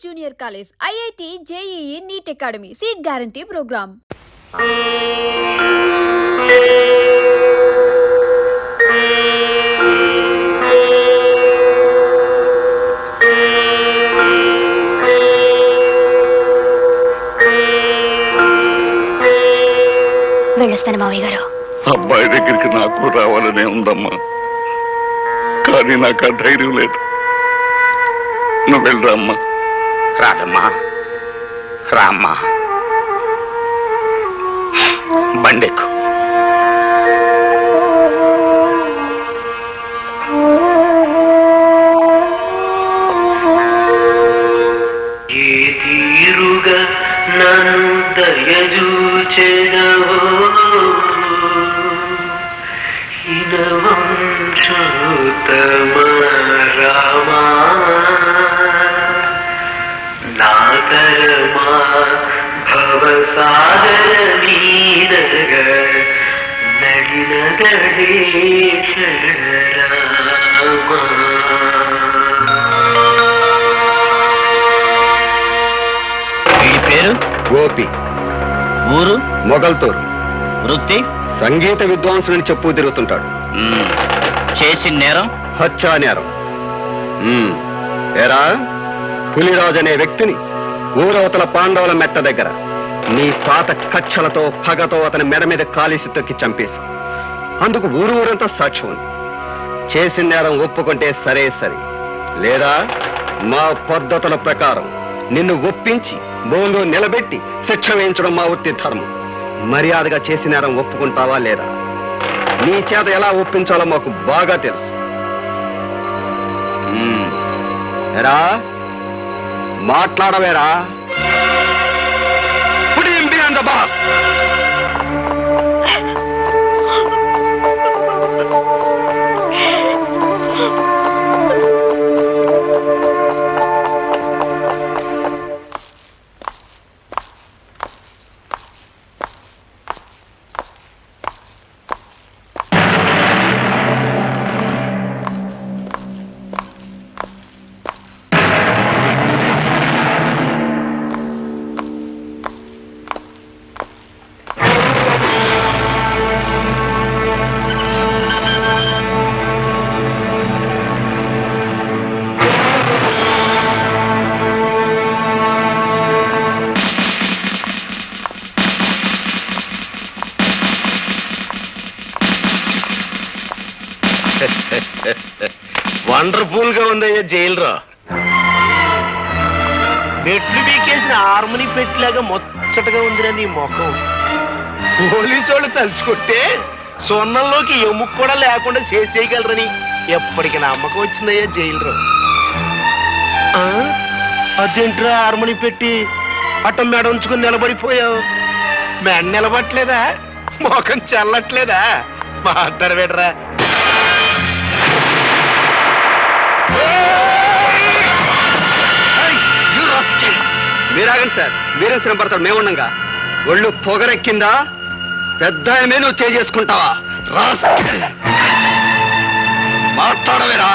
Junior College, IIT, JEE, NEET Academy, Seat Guarantee Program. వెళ్ళొస్తాను మావయ్య గారు. అబ్బాయి దగ్గరికి నాకు రావాలనే ఉందమ్మా, కానీ నాకు ఆ ధైర్యం లేదు. నువ్వు వెళ్ళరామ్మా. రాదమ్మా, రామ్మా, బండెక్కు. ఏ తీరుగా నన్ను దయచూచెదవో హినవంశోత్తమ రామా, నాగరమా భవసాగర మీదగ నడిన గణేశ్వర రామా. వీడి పేరు గోపి, ఊరు మొగల్తూరు. వృత్తి సంగీత విద్వాంసుని చెప్పు తిరుగుతుంటాడు. చేసిన నేరం హత్యా నేరం. ఏరా, పులిరాజు అనే వ్యక్తిని ఊరవతల పాండవుల మెట్ట దగ్గర నీ పాత కచ్చలతో పగతో అతని మెడ మీద కాలిసి తొక్కి చంపేశాం. అందుకు ఊరంతా సాక్ష్యం ఉంది. చేసిన నేరం ఒప్పుకుంటే సరే సరే, లేదా మా పద్ధతుల ప్రకారం నిన్ను ఒప్పించి బోన్లో నిలబెట్టి శిక్ష వేయించడం మా వృత్తి ధర్మం. మర్యాదగా చేసిన నేరం ఒప్పుకుంటావా లేదా? నీ చేత ఎలా ఒప్పించాలో మాకు బాగా తెలుసు. ఎరా, మాట్లాడవేరా? Put him behind the bar. Wonderful గా ఉందయ్యా జైలురా. మెట్లు బీకేసిన హార్మోని పెట్టిలాగా ముచ్చటగా ఉందిరా నీ ముఖం. పోలీసు వాళ్ళు తలుచుకుంటే సొన్నంలోకి ఎముక కూడా లేకుండా చేయగలరని ఎప్పటికీ నమ్మకం వచ్చిందయ్యా జైలురా. అదేంట్రా హార్మోని పెట్టి అట్టం మెడ ఉంచుకుని నిలబడిపోయావు? మెడ నిలబట్లేదా? ముఖం చల్లట్లేదా? మాట్లాడ పెట్టరా. మీరాగండి సార్, మీరేం శ్రమ పడతాడు? మేముండగా ఒళ్ళు పొగరెక్కిందా? పెద్ద నువ్వు చేసుకుంటావా? మాట్లాడవేరా?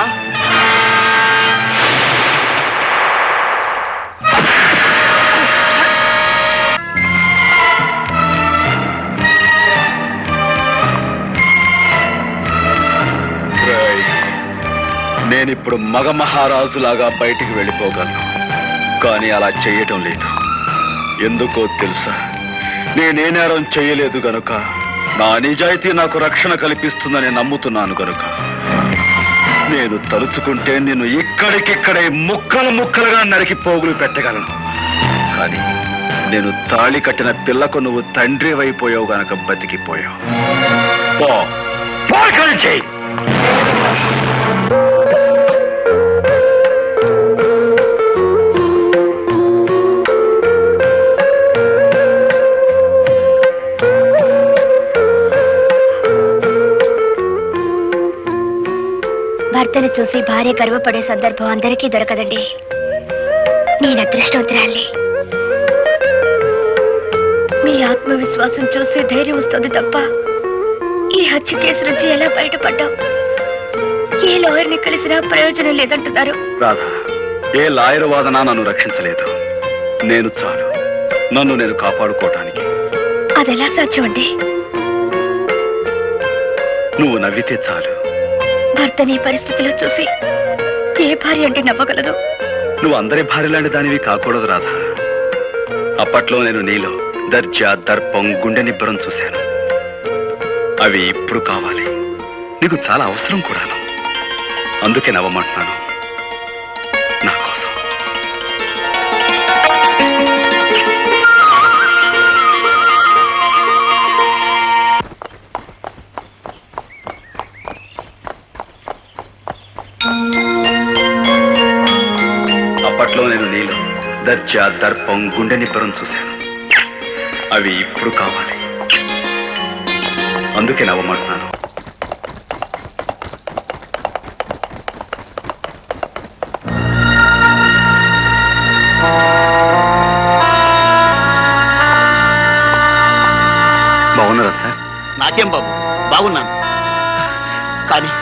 నేనిప్పుడు మగ మహారాజులాగా బయటికి వెళ్ళిపోగలను, కానీ అలా చేయటం లేదు. ఎందుకో తెలుసా? నేనే నేరం చేయలేదు గనుక, నా నిజాయితీ నాకు రక్షణ కల్పిస్తుందని నమ్ముతున్నాను గనుక నేను తలుచుకుంటే నిన్ను ఇక్కడికిక్కడే ముక్కలు ముక్కలుగా నరికి పోగులు పెట్టగలను. కానీ నేను తాళి కట్టిన పిల్లకు నువ్వు తండ్రి అయిపోయావు గనక బతికిపోయావు. చేయి. భర్తను చూసి భార్య గర్వపడే సందర్భం అందరికీ దొరకదండి. నేను అదృష్టవంతురాల్ని. మీ ఆత్మవిశ్వాసం చూసి ధైర్యం వస్తుంది తప్ప ఈ హత్య కేసు నుంచి ఎలా బయటపడ్డావు? ఏ లాయర్ని కలిసినా ప్రయోజనం లేదంటున్నారు. రాధా, ఏ లాయర్ వాదన నన్ను రక్షించలేదు. నేను చాలు నన్ను నేను కాపాడుకోవటానికి. అదెలా సాధ్యం అండి? నువ్వు నవ్వితే చాలు. భర్తని పరిస్థితిలో చూసి ఏ భార్య అంటే నవ్వగలదు? నువ్వు అందరి భార్యలాంటి దానివి కాకూడదు రాధా. అప్పట్లో నేను నీలో దర్జా, దర్పం, గుండె నిబ్బరం చూశాను. అవి ఇప్పుడు కావాలి. నీకు చాలా అవసరం కూడాను. అందుకే నవ్వమంటున్నాను నా కోసం. అప్పట్లో నేను నీలో దర్జా, దర్పం, గుండె నిబ్బరం చూశాను. అవి ఇప్పుడు కావాలి. అందుకే నవ్వమంటున్నాను. బాగున్నారా సార్? నాకేం బాబు, బాగున్నాను. కానీ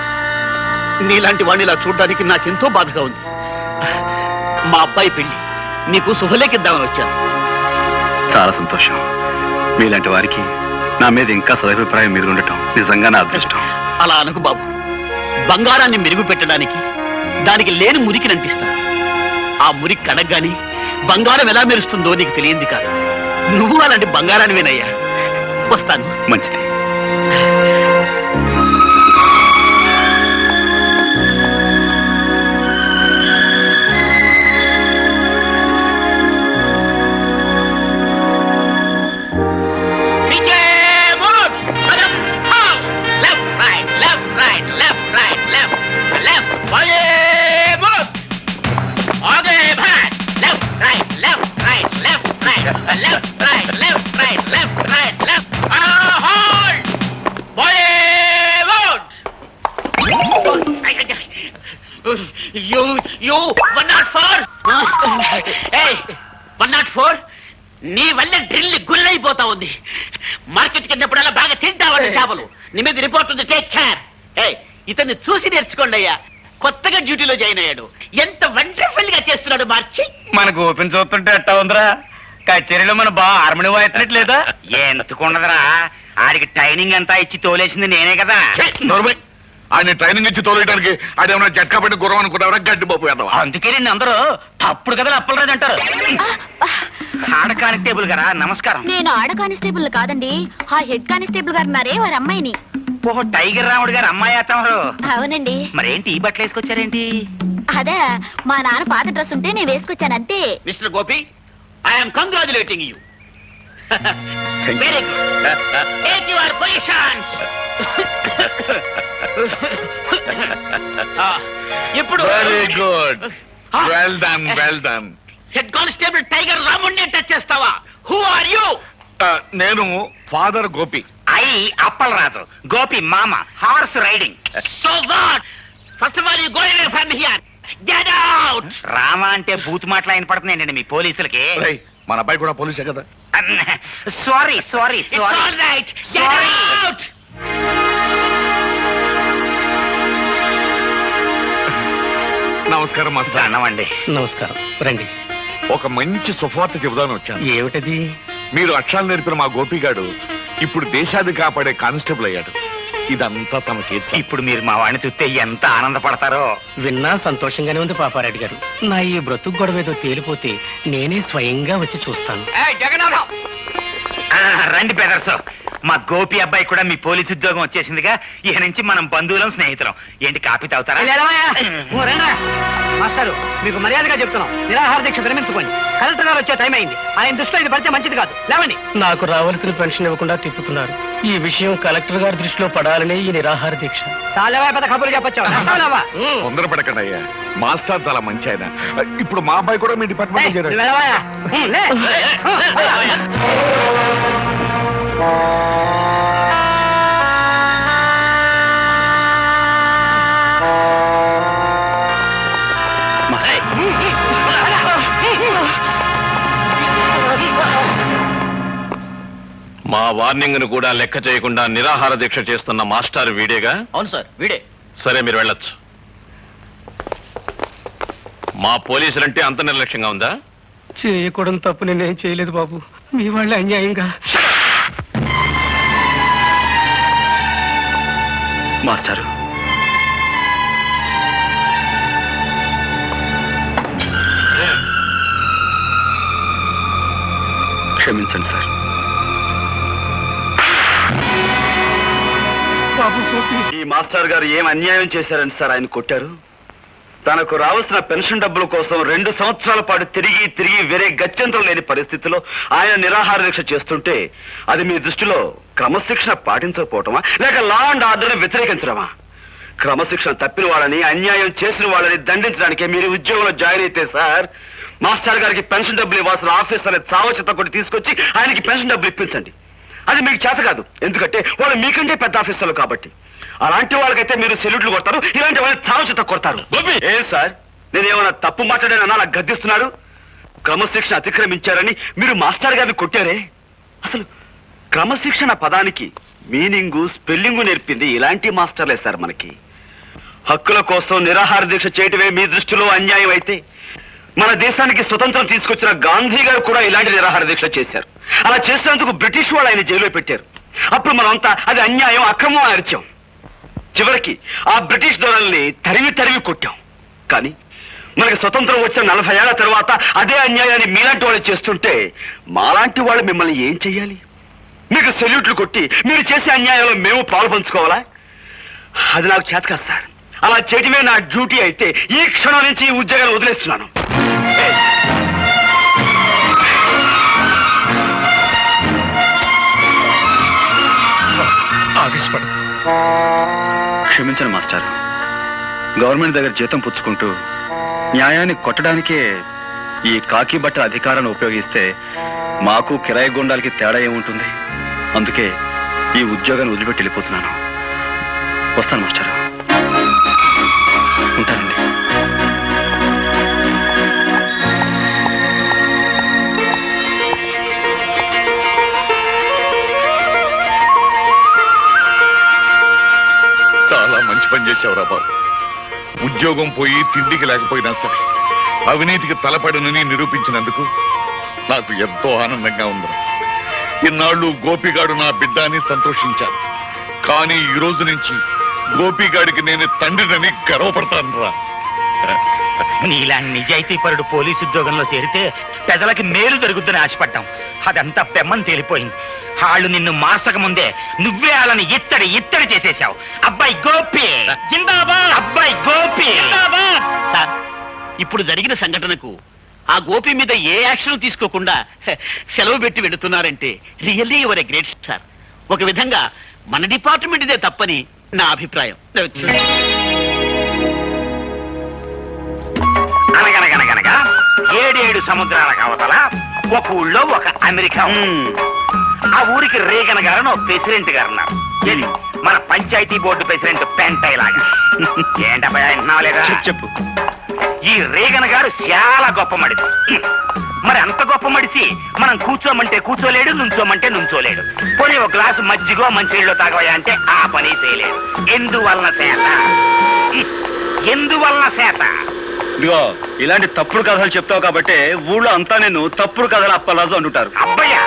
నీలాంటి వాడిని ఇలా చూడడానికి నాకెంతో బాధగా ఉంది. మా అబ్బాయి పెళ్లి నీకు శుభలేఖిద్దామని వచ్చాను. చాలా సంతోషం. మీలాంటి వారికి నా మీద ఇంకా సదభిప్రాయం మీద ఉండటం నిజంగా నా అదృష్టం. అలా అనకు బాబు. బంగారాన్ని మెరుగు పెట్టడానికి దానికి లేని మురికిని అంటిస్తాను. ఆ మురికి కడగ్గాని బంగారం ఎలా మెరుస్తుందో నీకు తెలియంది కాదు. నువ్వు అలాంటి బంగారానివేనయ్యా. వస్తాను. మంచిది. You 104. Hey, 104. నీ వల్ల డ్రిల్ గుల్లైపోతా ఉంది. మార్కెట్ కిందప్పుడల్లా బాగా తింటావండి చేపలు. నీ మీద రిపోర్ట్ ఉంది. Take care. ఇతన్ని చూసి నేర్చుకోండి అయ్యా. కొత్తగా డ్యూటీలో జాయిన్ అయ్యాడు. ఎంత వండర్ఫుల్ గా చేస్తున్నాడు మార్చి. మనకు ఓపెన్ చూస్తుంటే ఎట్టా ఉందిరా? కచేరీలో మన బాగా హార్మోని వాయినట్లేదా? ఎందుకుండదురా, ఆడికి ట్రైనింగ్ అంతా ఇచ్చి తోలేసింది నేనే కదా. ఆయన ట్రైనింగ్ ఇచ్చి తోలేయడానికి ఆడేమన్నా జట్కా పెట్టి గుర్రం అనుకున్నారా? గడ్డి పప్పు వేద్దాం. అందుకే నిన్ను అందరూ తప్పుడు కదా అప్పలరాజు అంటారు. ఆడ కానిస్టేబుల్ గారా, నమస్కారం. నేను ఆడ కానిస్టేబుల్ కాదండి, ఆ హెడ్ కానిస్టేబుల్ గారు ఉన్నారే వారి అమ్మాయిని. ఓహో, టైగర్ రాముడు గారు అమ్మాయి అత్తమారు. అవునండి. మరేంటి ఈ బట్టలు వేసుకొచ్చారేంటి? అదే మా నాన్న పాత డ్రెస్ ఉంటే నేను వేసుకొచ్చాను అంతే. Mister Gopi, I'm congratulating you. Very good. Take your positions. ఇప్పుడు very good. Well done, well done. Head constable tiger రాముడిని టచ్ చేస్తావా? Who are you? నేను ఫాదర్ గోపి. ఐ అప్పలరాజు. గోపి మామ. Horse riding. So what? First of all you go away from here. Get out. Rama అంటే బూత్ మాటలు ఆయన పడుతున్నాయండి మీ పోలీసులకి. రేయ్, మన అబ్బాయి కూడా పోలీసే కదా. Sorry sorry it's sorry. All right. Get out. నమస్కారం మాస్టర్. అన్నమండి. నమస్కారం. రండి. ఒక మంచి సువార్త చెబుదాను వచ్చాను. ఏమిటది? మీరు అక్షరాలు నేర్పిన మా గోపిగాడు ఇప్పుడు దేశాన్ని కాపాడే కానిస్టేబుల్ అయ్యాడు. ఇదంతా తమ చేతి. ఇప్పుడు మీరు మా వాడిని చూస్తే ఎంత ఆనందపడతారో. విన్నా సంతోషంగానే ఉంది పాపారెడ్డి గారు. నా ఈ బ్రతుకు గొడవేదో తేలిపోతే నేనే స్వయంగా వచ్చి చూస్తాను. జగన్నాథం. రండి బ్రదర్స్. మా గోపి అబ్బాయి కూడా మీ పోలీసు ఉద్యోగం వచ్చేసిందిగా. ఇక నుంచి మనం బంధువులం, స్నేహితులం. ఏంటి కాపీ తాగుతారా? మాస్టారు, మీకు మర్యాదగా చెప్తున్నాం, నిరాహార దీక్ష విరమించుకోండి. కలెక్టర్ గారు వచ్చే టైం అయింది. ఆయన దృష్టిలో ఇది పడితే మంచిది కాదు. లేవండి. నాకు రావాల్సిన పెన్షన్ ఇవ్వకుండా తిప్పుతున్నారు. ఈ విషయం కలెక్టర్ గారి దృష్టిలో పడాలని ఈ నిరాహార దీక్ష. చాలా పెద్ద కబుర్లు చెప్పొచ్చావు. తొందరపడకండి అయ్యా. మాస్టర్ చాలా మంచి ఆయన. ఇప్పుడు మా అబ్బాయి కూడా మీ డిపార్ట్మెంట్ చేరాడు. మా వార్నింగ్ ను కూడా లెక్క చేయకుండా నిరాహార దీక్ష చేస్తున్న మాస్టర్ వీడేగా? అవును సార్, వీడే. సరే, మీరు వెళ్ళొచ్చు. మా పోలీసులంటే అంత నిర్లక్ష్యంగా ఉందా? చేయకూడదు తప్పు నేనేం చేయలేదు బాబు. మీ వాళ్ళ అన్యాయంగా. మాస్టారు, క్షమించండి సార్. బాబు గోపి, ఈ మాస్టర్ గారు ఏం అన్యాయం చేశారని సార్ ఆయన కొట్టారు? తనకు రావాల్సిన పెన్షన్ డబ్బుల కోసం 2 సంవత్సరాల పాటు తిరిగి తిరిగి వేరే గత్యంతరం లేని పరిస్థితిలో ఆయన నిరాహార దీక్ష చేస్తుంటే అది మీ దృష్టిలో క్రమశిక్షణ పాటించకపోవటమా, లేక లా అండ్ ఆర్డర్ని వ్యతిరేకించడమా? క్రమశిక్షణ తప్పిన వాళ్ళని, అన్యాయం చేసిన వాళ్ళని దండించడానికి మీరు ఉద్యోగంలో జాయిన్ అయితే సార్, మాస్టర్ గారికి పెన్షన్ డబ్బులు ఇవ్వాల్సిన ఆఫీసర్ చావచిత్త కొట్టి తీసుకొచ్చి ఆయనకి పెన్షన్ డబ్బులు ఇప్పించండి. అది మీకు చేత కాదు, ఎందుకంటే వాళ్ళు మీకంటే పెద్ద ఆఫీసర్లు కాబట్టి. అలాంటి వాళ్ళకైతే మీరు సెల్యూట్లు కొడతారు, ఇలాంటి వాళ్ళని చావచిత్త కొడతారు. ఏం సార్, నేనేమన్నా తప్పు మాట్లాడానన్నా నాకు గద్దిస్తున్నారు? క్రమశిక్షణ అతిక్రమించారని మీరు మాస్టర్ గారిని కొట్టారే. అసలు క్రమశిక్షణ పదానికి మీనింగు, స్పెల్లింగు నేర్పింది ఇలాంటి మాస్టర్లే సార్ మనకి. హక్కుల కోసం నిరాహార దీక్ష చేయటమే మీ దృష్టిలో అన్యాయం అయితే, మన దేశానికి స్వతంత్రం తీసుకొచ్చిన గాంధీ గారు కూడా ఇలాంటి నిరాహార దీక్ష చేశారు. అలా చేసినందుకు బ్రిటిష్ వాళ్ళు ఆయన జైల్లో పెట్టారు. అప్పుడు మనమంతా అది అన్యాయం, అక్రమం అని అరిచాం. చివరికి ఆ బ్రిటిష్ దొరల్ని తరిమి తరిమి కొట్టాం. కానీ మనకి స్వతంత్రం వచ్చిన 40 ఏళ్ల తర్వాత అదే అన్యాయాన్ని మీలాంటి వాళ్ళు చేస్తుంటే మాలాంటి వాళ్ళు మిమ్మల్ని ఏం చెయ్యాలి? మీకు సెల్యూట్లు కొట్టి మీరు చేసే అన్యాయంలో మేము పాలు పంచుకోవాలా? అది నాకు చేత కాదు సార్. అలా చేయటమే నా డ్యూటీ అయితే ఈ క్షణం నుంచి ఈ ఉద్యోగాన్ని వదిలేస్తున్నాను. ఆవేశపడు. క్షమించండి మాస్టర్. గవర్నమెంట్ దగ్గర జీతం పుచ్చుకుంటూ న్యాయాన్ని కొట్టడానికే ఈ కాకి బట్ట అధికారాన్ని ఉపయోగిస్తే మాకు కిరాయి గుండాలకి తేడా ఏముంటుంది? అందుకే ఈ ఉద్యోగాన్ని వదిలిపెట్టి వెళ్ళిపోతున్నాను. వస్తాను మాస్టర్. ఉంటానండి. చాలా మంచి పని చేసావురా బాబు. ఉద్యోగం పోయి తిండికి లేకపోయినా సరే అవినీతికి తలపడనని నిరూపించినందుకు నాకు ఎంతో ఆనందంగా ఉంది. ఇన్నాళ్ళు గోపిగాడు నా బిడ్డ అని సంతోషించాను. కానీ ఈ రోజు నుంచి గోపిగాడికి నేను తండ్రినని గర్వపడతాను రా. నీలాంటి నిజాయితీపరుడు పోలీసు ఉద్యోగంలో చేరితే ప్రజలకి మేలు జరుగుతుందని ఆశపడ్డాం. అదంతా పెమ్మని తేలిపోయింది. వాళ్ళు నిన్ను మార్చక ముందే నువ్వే వాళ్ళని ఇత్తడి చేసేశావు. అబ్బాయి గోపి జిందాబాద్, అబ్బాయి గోపి జిందాబాద్. సార్, ఇప్పుడు జరిగిన సంఘటనకు ఆ గోపి మీద ఏ యాక్షన్ తీసుకోకుండా సెలవు పెట్టి వెళుతున్నారంటే really you're a great sir. ఒక విధంగా మన డిపార్ట్మెంట్ ఇదే తప్పని నా అభిప్రాయం. అనగనగనగనగా 7 సముద్రాలకు అవతల ఒక ఊళ్ళో ఒక అమెరికా. ఆ ఊరికి రేగన్ గారు ఒక ప్రెసిడెంట్ గారు ఉన్నారు. ఇది మన పంచాయతీ బోర్డు ప్రెసిడెంట్ పెంటై లాగా. ఏంటబ్బా విన్నావా లేదా? చెప్పు. ఈ రేగన్ గారు చాలా గొప్ప మడిసి. మరి అంత గొప్ప మడిసి మనం కూర్చోమంటే కూర్చోలేడు, నుంచోమంటే నుంచోలేడు. పోనీ ఒక గ్లాసు మజ్జిగో మంచినీళ్ళు తాగవయా అంటే ఆ పని చేయలేడు. ఎందువలన చేత ఇదిగో ఇలాంటి తప్పుడు కథలు చెప్తావు కాబట్టి ఊళ్ళో అంతా నేను తప్పుడు కథలు అప్పలరాజు అంటుంటారు. అబ్బయ్యా,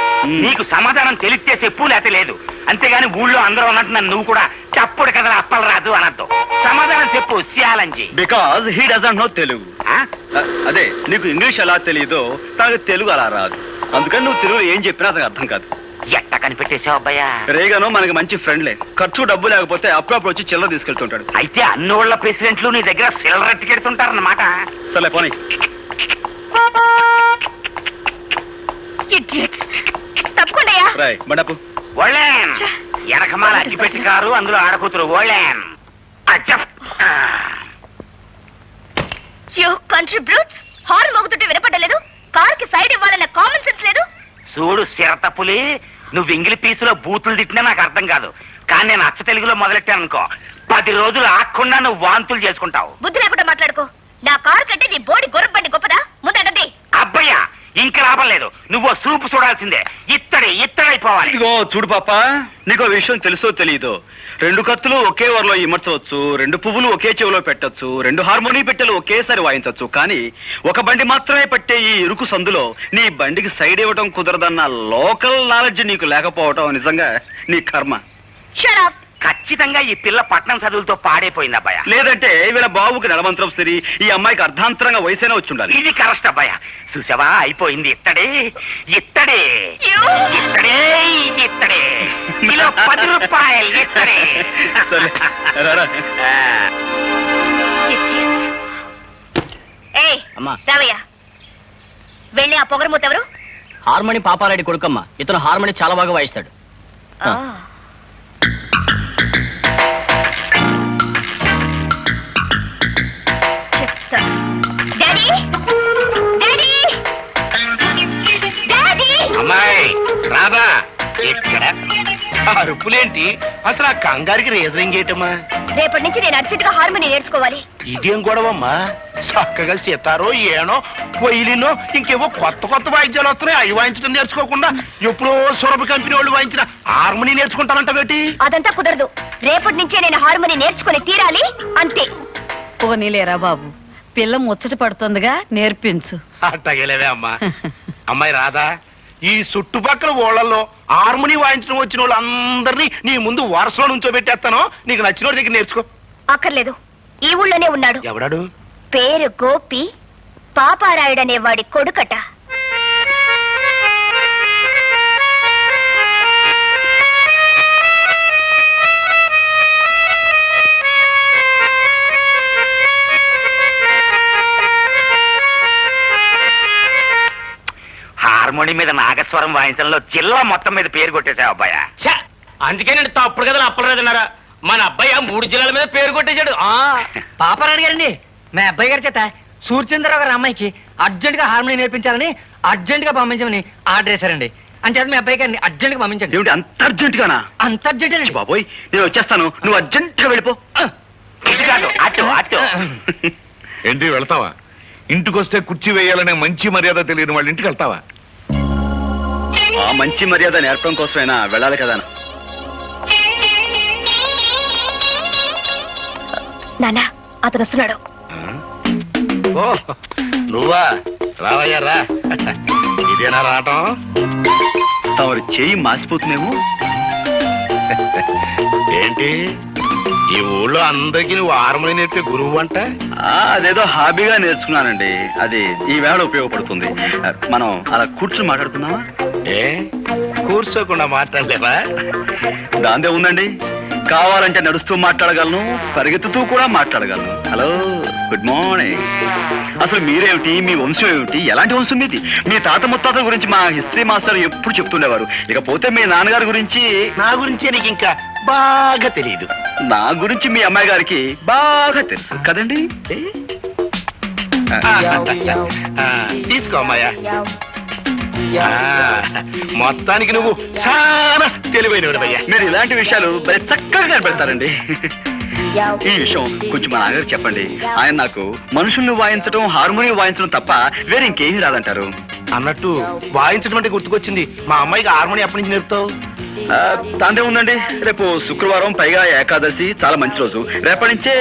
నీకు సమాధానం తెలిస్తే చెప్పు, లేక లేదు. అంతేగాని ఊళ్ళో అందరూ అన్నట్టు నన్ను నువ్వు కూడా తప్పుడు కథలు అప్పలరాదు అనద్దు. సమాధానం చెప్పు challenge. Because he doesn't know Telugu. అదే, నీకు ఇంగ్లీష్ ఎలా తెలియదో తనకు తెలుగు అలా రాదు. అందుకని నువ్వు తెలుగులో ఏం చెప్పినా అతనికి అర్థం కాదు. ఎట్ట కనిపెట్టేశావు అబ్బయ్యా? రేగాను మనకి మంచి ఫ్రెండ్లే. ఖర్చు డబ్బు లేకపోతే అప్పుడప్పుడు వచ్చి చిల్లర తీసుకెళ్తుంటాడు. అయితే అన్నోళ్ల ప్రెసిడెంట్లు నీ దగ్గర సిల్లర్ ఎట్టుకెడుతుంటారన్నమాట. సరే పోనీ. తప్పకుండా రాయ్ బండపు. ఓళ్ళేన్ ఎనకమాల అగ్గిపెట్టి కారు, అందులో ఆడకూతురు ఓళ్ళేన్. యు కంట్రీ బ్రూట్స్, హార్న్ మోగుతుంటే వినపడలేదు. కార్ కి సైడ్ ఇవ్వాలన్న కామన్ సెన్స్ లేదు. చూడు సిరతపులి, నువ్వు ఇంగిలి పీసులో బూతులు తిట్టినా నాకు అర్థం కాదు. కానీ నేను అచ్చ తెలుగులో మొదలెట్టాను అనుకో, 10 రోజులు ఆకుండా నువ్వు వాంతులు చేసుకుంటావు. బుద్ధి లేకుండా మాట్లాడుకో. నా కారు కంటే నీ బోడి గుర్రబండి గొప్పదా? ముందటది. అబ్బయ్యా, ఇంకా లాభం లేదు. నువ్వు సూపు చూడాల్సిందే. ఇత్తడైపోవాలి. ఇదిగో చూడు పాప, నీకు విషయం తెలుసో తెలీదో, 2 కత్తులు ఒకే వరలో ఇమర్చవచ్చు, 2 పువ్వులు ఒకే చెవిలో పెట్టచ్చు, 2 హార్మోనీ పెట్టెలు ఒకేసారి వాయించవచ్చు. కానీ ఒక బండి మాత్రమే పట్టే ఈ ఇరుకు సందులో నీ బండికి సైడ్ ఇవ్వటం కుదరదన్న లోకల్ నాలెడ్జ్ నీకు లేకపోవటం నిజంగా నీ కర్మ. ఖచ్చితంగా ఈ పిల్ల పట్నం చదువులతో పాడైపోయింది అబ్బాయ. లేదంటే వీళ్ళ బాబుకి నడమంత్రం సరి, ఈ అమ్మాయికి అర్ధాంతరంగా వయసైనా వచ్చి ఉండాలి. ఇది కరెక్ట్ అబ్బాయ. చూసావా, అయిపోయింది. ఇత్తడే కిలో 10 రూపాయలు. ఇత్తడే. సరే, రారా. రావయ్య, వెళ్ళి ఆ పొగరమూత ఎవరు? హార్మోని పాపారెడ్డి కొడుకమ్మ. ఇతను హార్మోని చాలా బాగా వాయిస్తాడు. అమ్మాయి రాదా? ఎక్కడ అరుపులేంటి? అసలు ఆ కంగారికి రీజనింగ్ ఏంటమ్మా? రేపటి నుంచి నేను అర్జెంటుగా హార్మోని నేర్చుకోవాలి. ఇదేం గొడవమ్మా? చక్కగా సితారో ఏనో పొయ్యిలినో ఇంకేవో కొత్త వాయిద్యాలు వస్తున్నాయి. అవి వాయించడం నేర్చుకోకుండా ఎప్పుడో సురభి కంపెనీ వాళ్ళు వాయించిన హార్మోని నేర్చుకుంటానంటవేటి? అదంతా కుదరదు. రేపటి నుంచే నేను హార్మోని నేర్చుకుని తీరాలి, అంతే. పోనీలేరా బాబు, పిల్ల ముచ్చట పడుతుందిగా, నేర్పించు. అట్టగలేవే అమ్మా. అమ్మాయి రాదా, ఈ చుట్టుపక్కల ఊళ్ళల్లో హార్మోని వాయించడం వచ్చిన వాళ్ళు అందరినీ నీ ముందు వరుసలో నుంచోబెట్టేస్తాను. నీకు నచ్చిన దగ్గర నేర్చుకో. అక్కర్లేదు, ఈ ఊళ్ళోనే ఉన్నాడు. ఎవడాడు? పేరు గోపి, పాపారాయుడనే వాడి కొడుకట. హార్మోని మీద నాగస్వరం వాయించడంలో జిల్లా మొత్తం మీద పేరు కొట్టేశావు అబ్బాయ. అందుకే నేను తప్పుడు కదా అప్పలేదన్నారా? మన అబ్బాయి 3 జిల్లాల మీద పేరు కొట్టేశాడు. పాపారాయుడు గారండి, మా అబ్బాయి గారి చేత సూర్యచంద్రరావు గారి అమ్మాయికి అర్జెంట్ గా హార్మోని నేర్పించాలని అర్జెంట్ గా పంపించమని ఆర్డర్ చేశారండి. అంచేత మీ అబ్బాయి గారిని అర్జెంట్ గా పంపించండి. ఏమిటి అంత అర్జెంట్ గానా? అంత అర్జెంట్ బాబోయ్, నేను వచ్చేస్తాను, నువ్వు అర్జెంట్ గా వెళ్ళిపో. ఇటు కాదు, అటు. ఏంటి వెళ్తావా? ఇంటికొస్తే కుర్చీ వేయాలనే మంచి మర్యాద తెలియని వాళ్ళ ఇంటికి వెళ్తావా? ఆ మంచి మర్యాద నేర్పడం కోసమైనా వెళ్ళాలి కదా. నాన్న, అతను వస్తున్నాడు. ఓ నువ్వా? రావయ్యా రా. ఇదేనా రావటం? తమరు చేయి మాసిపోతుందేమో. ఏంటి ఈ ఊళ్ళో అందరికీ నువ్వు హార్మోని నేర్పే గురువు అంట? అదేదో హాబీగా నేర్చుకున్నానండి. అది ఈ వేళ ఉపయోగపడుతుంది. మనం అలా కూర్చుని మాట్లాడుకుందామా? ఏ కూర్చోకుండా మాట్లాడలేవా? దాందే ఉందండి. కావాలంటే నడుస్తూ మాట్లాడగలను, పరిగెత్తుతూ కూడా మాట్లాడగలను. Hello, good morning. అసలు మీరేమిటి, మీ వంశం ఏమిటి, ఎలాంటి వంశం మీది? మీ తాత ముత్తాతల గురించి మా హిస్టరీ మాస్టర్ ఎప్పుడు చెప్తుండేవారు. ఇకపోతే మీ నాన్నగారి గురించి. నా గురించి నీకు ఇంకా బాగా తెలియదు. నా గురించి మీ అమ్మాయి గారికి బాగా తెలుసు కదండి. తీసుకో అమ్మాయ్యా. మొత్తానికి నువ్వు చాలా తెలివైనవాడయ్యా. మీరు ఇలాంటి విషయాలు భలే చక్కగా కనిపెడతారండి. ఈ విషయం కొంచెం మా నాన్నగారు చెప్పండి. ఆయన నాకు మనుషుల్ని వాయించడం, హార్మోని వాయించడం తప్ప వేరే ఇంకేమీ రాదంటారు. అన్నట్టు వాయించడం అంటే గుర్తుకొచ్చింది. మా అమ్మాయికి హార్మోని ఎప్పటి నుంచి నేర్పుతావు? దాందే ఉందండి. రేపు శుక్రవారం, పైగా ఏకాదశి, చాలా మంచి రోజు. రేపటి నుంచే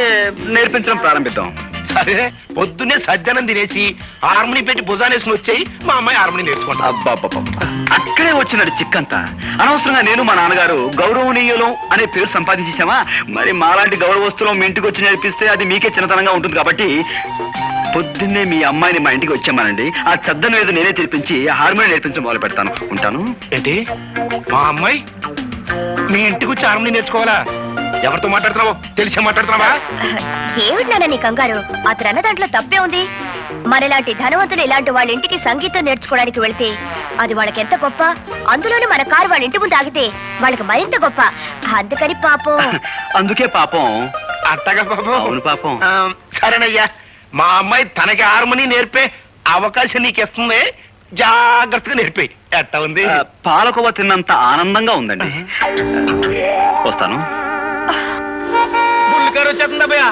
నేర్పించడం ప్రారంభిద్దాం. సరే, పొద్దున్నే సజ్జనం తినేసి హార్మోని పెట్టి భుజానేసుకుని వచ్చాయి. మా అమ్మాయి హార్మోని నేర్చుకుంటా. అబ్బాబ్బా, అక్కడే వచ్చినట్టు చిక్కంతా. అనవసరంగా నేను మా నాన్నగారు గౌరవనీయులం అనే పేరు సంపాదించేసామా? మరి మాలాంటి గౌరవస్తులం మీ ఇంటికి వచ్చి నేర్పిస్తే అది మీకే చిన్నతనంగా ఉంటుంది. కాబట్టి పొద్దున్నే మీ అమ్మాయిని మా ఇంటికి వచ్చామానండి. ఆ చద్దను మీద నేనే తెరిపించి హార్మోని నేర్పించడం మొదలు పెడతాను. ఉంటాను. ఏంటి, మా అమ్మాయి మీ ఇంటికి వచ్చి హార్మోని నేర్చుకోవాలా? ఎవరితో మాట్లాడుతున్నావో తెలిసే మాట్లాడుతున్నావా? ఏమిటి నాన్న నీ కంగారు? అతను అన్న దాంట్లో తప్పే ఉంది. మనలాంటి ధనవంతులు ఇలాంటి వాళ్ళ ఇంటికి సంగీతం నేర్చుకోవడానికి వెళితే అది వాళ్ళకి ఎంత గొప్ప. అందులోనే మన కారు వాళ్ళ ఇంటి ముందు ఆగితే వాళ్ళకి మరింత గొప్ప. అందుకని పాపం. అందుకే పాపం. అట్టగా పాపం. అవును పాపం. సరేనయ్యా, మా అమ్మాయి తనకి హార్మోని నేర్పే అవకాశం నీకు ఇస్తుంది. జాగ్రత్తగా నేర్పే. ఎట్టా ఉంది? పాలకోవ తిన్నంత ఆనందంగా ఉందండి. వస్తాను. బుల్లికారు వచ్చేస్తుంది అబ్బాయ.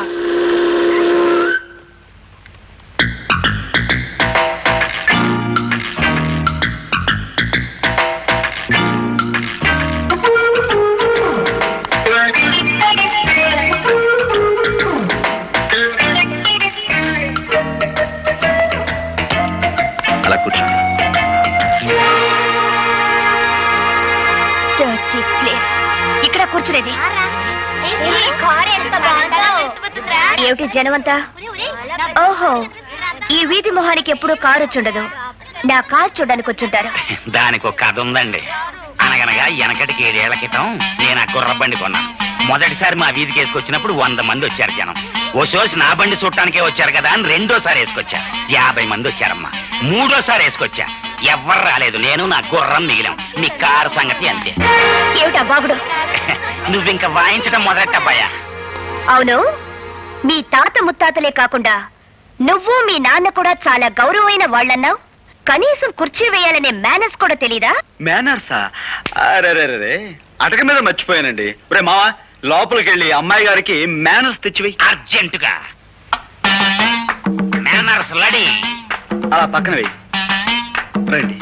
Dirty place. ఇక్కడ కూర్చునేది ఏమిటి జనమంతా? ఓహో, ఈ వీధి మొహానికి ఎప్పుడూ కారు వచ్చుండదు. నా కారు చూడడానికి వచ్చుంటారు. దానికి ఒక కథ ఉందండి. అనగనగా వెనకటికి 7 ఏళ్ల క్రితం నేను ఆ గుర్రబండి కొన్నాను. మొదటిసారి మా వీధికి వేసుకొచ్చినప్పుడు 100 మంది వచ్చారు జనం. ఓ సోసి నా బండి చూడటానికే వచ్చారు కదా అని రెండోసారి వేసుకొచ్చా. 50 మంది వచ్చారమ్మా. మూడోసారి వేసుకొచ్చా. ఎవ్వరు రాలేదు. నేను నా గుర్రం మిగిలాం. మీ కారు సంగతి అంతే. ఏమిటా బాబుడు? నువ్వింక వాయించడం మొదలెట్టబ్బాయా. అవును, మీ తాత ముత్తాతలే కాకుండా నువ్వు మీ నాన్న కూడా చాలా గౌరవమైన వాళ్ళన్నావు. కనీసం కుర్చీ వేయాలనే మేనర్స్ కూడా తెలీదా? మేనర్సా? అరే అటక మీద మర్చిపోయానండి. రే మావా, లోపలికి వెళ్ళి అమ్మాయి గారికి మేనర్స్ తెచ్చివేయి. అర్జెంటుగా. మేనర్స్ లడి. అలా పక్కన వేయి. రండి,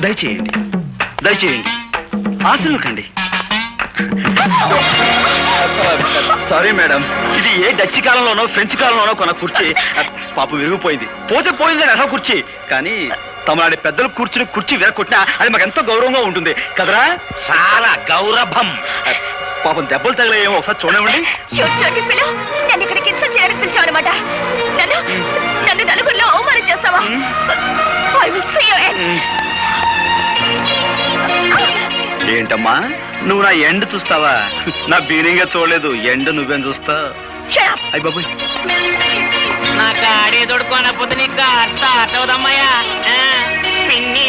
దయచేయండి, దయచేయండి. ఆశలు కండి. సారీ మేడం, ఇది ఏ డచ్ కాలంలోనో ఫ్రెంచ్ కాలంలోనో కొన్న కుర్చీ. పాపం విరిగిపోయింది. పోతే పోయింది అసలు కుర్చీ. కానీ తమలాంటి పెద్దలు కూర్చుని కుర్చీ విరగొట్టినా అది మాకు ఎంతో గౌరవంగా ఉంటుంది కదరా? చాలా గౌరవం. పాపం దెబ్బలు తగిలేమో ఒకసారి చూడండి. నన్ను ఇక్కడికి ఇన్సల్ట్ చేయడానికి పిలిచావన్నమాట. నన్ను నలుగురిలో అవమానం చేస్తావా? I will see your end. ఏంటమ్మా, నువ్వు నా ఎండ్ చూస్తావా? నా బీనింగా చూడలేదు. ఎండ్ నువ్వేం చూస్తా? అయ్య బాబు, నా కాడే దొడుకోనపోతే నీకు స్టార్ట్ అవుదమ్మయ్యా. పిన్ని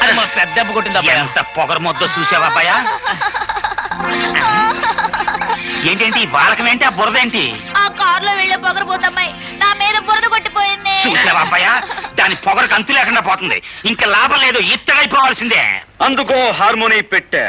అది మా పెద్ద దెబ్బ కొట్టింది. ఎంత పొగరు మొద్దో చూసావా అబ్బాయా? ఏంటేంటి బాలకమేంటి? ఆ బురదేంటి? ఆ కారులో వెళ్ళే పొగరపోతమ్మాయి నా మీద బురద కొట్టిపోయింది. చూసావా అబ్బాయా? దాని పొగరకు అంతు లేకుండా పోతుంది. ఇంకా లాభం లేదు, ఇత్తడైపోవాల్సిందే. అందుకో హార్మోని పెట్టా.